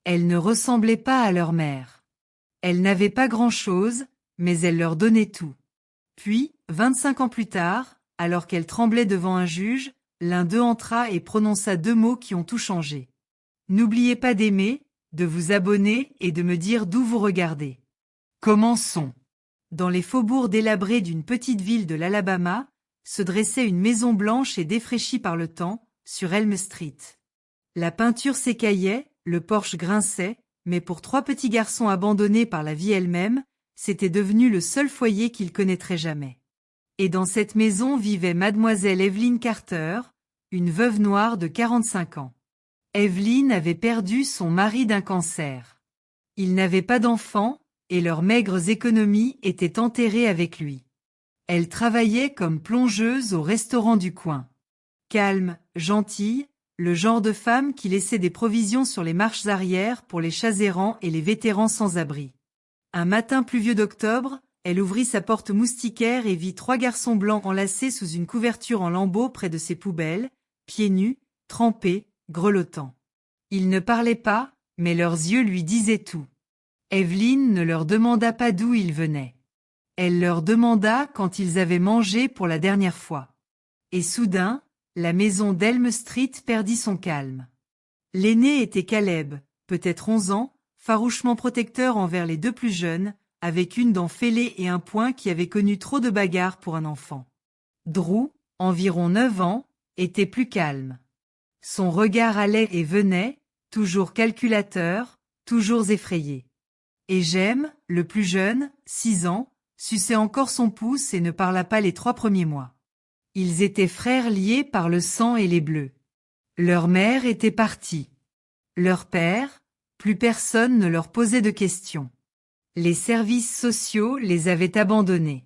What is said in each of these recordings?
Elles ne ressemblaient pas à leur mère. Elles n'avaient pas grand-chose, mais elle leur donnait tout. Puis, 25 ans plus tard, alors qu'elle tremblait devant un juge, l'un d'eux entra et prononça 2 mots qui ont tout changé. N'oubliez pas d'aimer, de vous abonner et de me dire d'où vous regardez. Commençons. Dans les faubourgs délabrés d'une petite ville de l'Alabama, se dressait une maison blanche et défraîchie par le temps, sur Elm Street. La peinture s'écaillait, le porche grinçait, mais pour 3 petits garçons abandonnés par la vie elle-même, c'était devenu le seul foyer qu'ils connaîtraient jamais. Et dans cette maison vivait mademoiselle Evelyn Carter, une veuve noire de 45 ans. Evelyn avait perdu son mari d'un cancer. Ils n'avaient pas d'enfants, et leurs maigres économies étaient enterrées avec lui. Elle travaillait comme plongeuse au restaurant du coin. Calme, gentille, le genre de femme qui laissait des provisions sur les marches arrière pour les chats errants et les vétérans sans abri. Un matin pluvieux d'octobre, elle ouvrit sa porte moustiquaire et vit 3 garçons blancs enlacés sous une couverture en lambeaux près de ses poubelles, pieds nus, trempés, grelottants. Ils ne parlaient pas, mais leurs yeux lui disaient tout. Evelyn ne leur demanda pas d'où ils venaient. Elle leur demanda quand ils avaient mangé pour la dernière fois. Et soudain, la maison d'Elm Street perdit son calme. L'aîné était Caleb, peut-être 11 ans, farouchement protecteur envers les 2 plus jeunes, avec une dent fêlée et un poing qui avait connu trop de bagarres pour un enfant. Drew, environ 9 ans, était plus calme. Son regard allait et venait, toujours calculateur, toujours effrayé. Et Jem, le plus jeune, 6 ans, suçait encore son pouce et ne parla pas les 3 premiers mois. Ils étaient frères liés par le sang et les bleus. Leur mère était partie. Leur père, plus personne ne leur posait de questions. Les services sociaux les avaient abandonnés.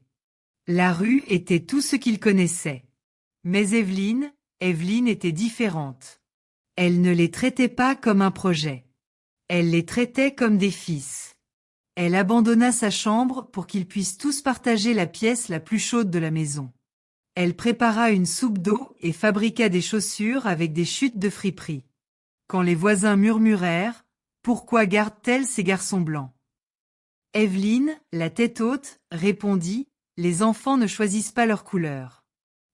La rue était tout ce qu'ils connaissaient. Mais Evelyn était différente. Elle ne les traitait pas comme un projet. Elle les traitait comme des fils. Elle abandonna sa chambre pour qu'ils puissent tous partager la pièce la plus chaude de la maison. Elle prépara une soupe d'eau et fabriqua des chaussures avec des chutes de friperie. Quand les voisins murmurèrent « Pourquoi garde-t-elle ces garçons blancs ?» Evelyn, la tête haute, répondit « Les enfants ne choisissent pas leur couleur.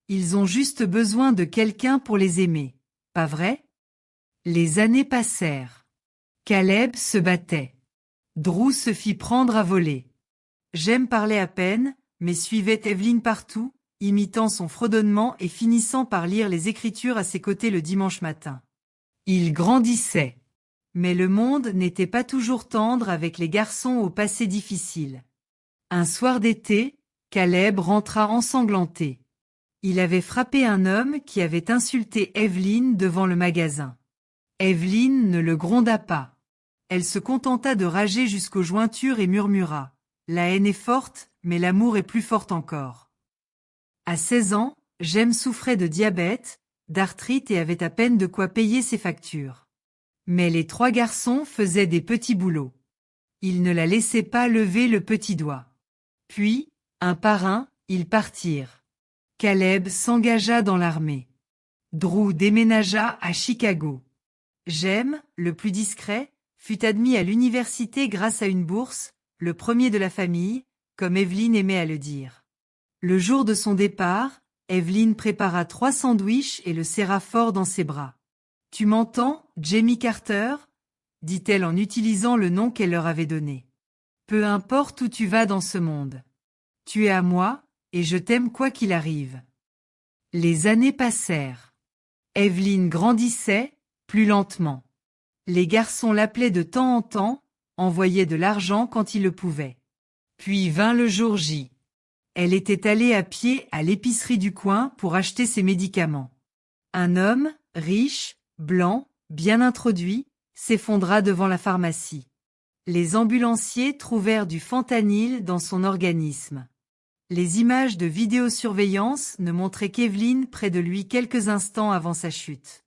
Ils ont juste besoin de quelqu'un pour les aimer, pas vrai ?» Les années passèrent. Caleb se battait. Drew se fit prendre à voler. Jem parlait à peine, mais suivait Evelyn partout, imitant son fredonnement et finissant par lire les Écritures à ses côtés le dimanche matin. Ils grandissaient. Mais le monde n'était pas toujours tendre avec les garçons au passé difficile. Un soir d'été, Caleb rentra ensanglanté. Il avait frappé un homme qui avait insulté Evelyn devant le magasin. Evelyn ne le gronda pas. Elle se contenta de rager jusqu'aux jointures et murmura « La haine est forte, mais l'amour est plus fort encore. » À 16 ans, Jem souffrait de diabète, d'arthrite et avait à peine de quoi payer ses factures. Mais les 3 garçons faisaient des petits boulots. Ils ne la laissaient pas lever le petit doigt. Puis, un par un, ils partirent. Caleb s'engagea dans l'armée. Drew déménagea à Chicago. Jem, le plus discret, fut admis à l'université grâce à une bourse, le premier de la famille, comme Evelyn aimait à le dire. Le jour de son départ, Evelyn prépara 3 sandwichs et le serra fort dans ses bras. « Tu m'entends, Jamie Carter ?» dit-elle en utilisant le nom qu'elle leur avait donné. « Peu importe où tu vas dans ce monde. Tu es à moi, et je t'aime quoi qu'il arrive. » Les années passèrent. Evelyn grandissait, plus lentement. Les garçons l'appelaient de temps en temps, envoyaient de l'argent quand ils le pouvaient. Puis vint le jour J. Elle était allée à pied à l'épicerie du coin pour acheter ses médicaments. Un homme, riche, blanc, bien introduit, s'effondra devant la pharmacie. Les ambulanciers trouvèrent du fentanyl dans son organisme. Les images de vidéosurveillance ne montraient qu'Evelyn près de lui quelques instants avant sa chute.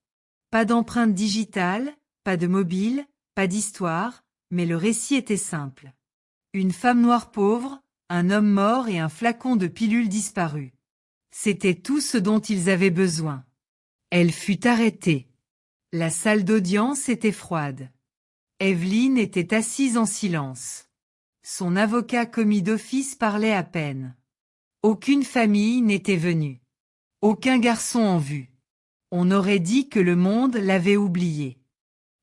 Pas d'empreinte digitale, pas de mobile, pas d'histoire, mais le récit était simple. Une femme noire pauvre, un homme mort et un flacon de pilules disparu. C'était tout ce dont ils avaient besoin. Elle fut arrêtée. La salle d'audience était froide. Evelyne était assise en silence. Son avocat commis d'office parlait à peine. Aucune famille n'était venue. Aucun garçon en vue. On aurait dit que le monde l'avait oubliée.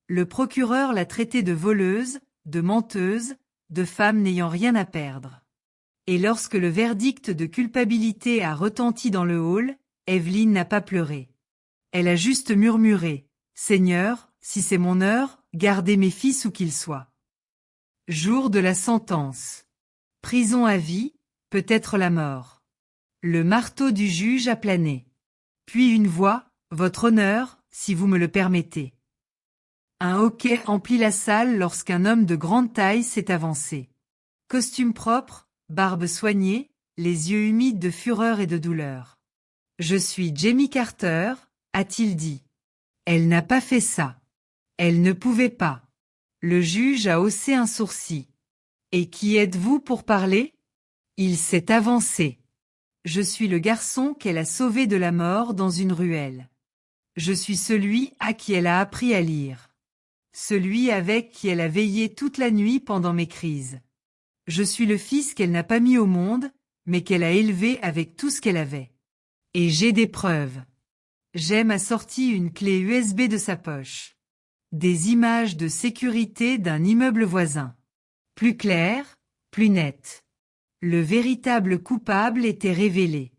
Le procureur l'a traitée de voleuse, de menteuse, de femme n'ayant rien à perdre. Et lorsque le verdict de culpabilité a retenti dans le hall, Evelyne n'a pas pleuré. Elle a juste murmuré « Seigneur, si c'est mon heure, gardez mes fils où qu'ils soient. » Jour de la sentence. Prison à vie, peut-être la mort. Le marteau du juge a plané. Puis une voix, « Votre honneur, si vous me le permettez. » Un hoquet emplit la salle lorsqu'un homme de grande taille s'est avancé. Costume propre, barbe soignée, les yeux humides de fureur et de douleur. « Je suis Jamie Carter », a-t-il dit. Elle n'a pas fait ça. Elle ne pouvait pas. Le juge a haussé un sourcil. Et qui êtes-vous pour parler? Il s'est avancé. Je suis le garçon qu'elle a sauvé de la mort dans une ruelle. Je suis celui à qui elle a appris à lire. Celui avec qui elle a veillé toute la nuit pendant mes crises. Je suis le fils qu'elle n'a pas mis au monde, mais qu'elle a élevé avec tout ce qu'elle avait. Et j'ai des preuves. Jem a sorti une clé USB de sa poche. Des images de sécurité d'un immeuble voisin. Plus claires, plus nettes. Le véritable coupable était révélé.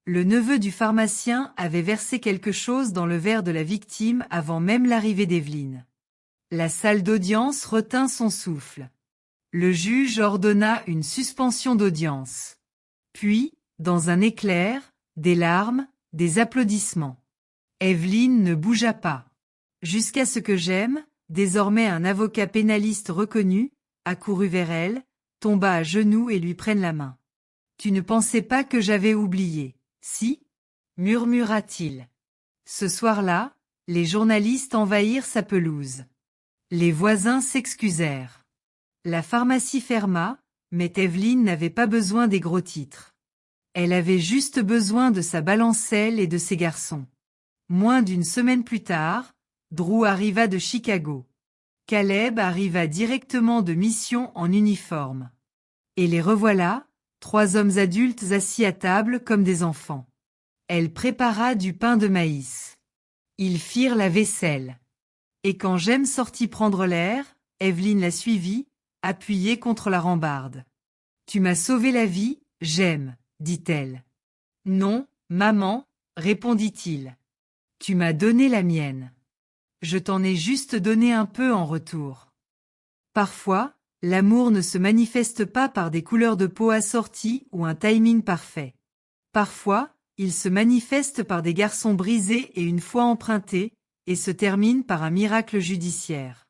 Le neveu du pharmacien avait versé quelque chose dans le verre de la victime avant même l'arrivée d'Evelyne. La salle d'audience retint son souffle. Le juge ordonna une suspension d'audience. Puis, dans un éclair, des larmes, des applaudissements. Evelyne ne bougea pas. Jusqu'à ce que Jem, désormais un avocat pénaliste reconnu, accourut vers elle, tomba à genoux et lui prenne la main. « Tu ne pensais pas que j'avais oublié, si ?» murmura-t-il. Ce soir-là, les journalistes envahirent sa pelouse. Les voisins s'excusèrent. La pharmacie ferma, mais Evelyne n'avait pas besoin des gros titres. Elle avait juste besoin de sa balancelle et de ses garçons. Moins d'une semaine plus tard, Drew arriva de Chicago. Caleb arriva directement de mission en uniforme. Et les revoilà, 3 hommes adultes assis à table comme des enfants. Elle prépara du pain de maïs. Ils firent la vaisselle. Et quand Jem sortit prendre l'air, Evelyne la suivit, appuyée contre la rambarde. « Tu m'as sauvé la vie, Jem, » dit-elle. « Non, maman, » répondit-il. « Tu m'as donné la mienne. Je t'en ai juste donné un peu en retour. » Parfois, l'amour ne se manifeste pas par des couleurs de peau assorties ou un timing parfait. Parfois, il se manifeste par des garçons brisés et une foi empruntée, et se termine par un miracle judiciaire.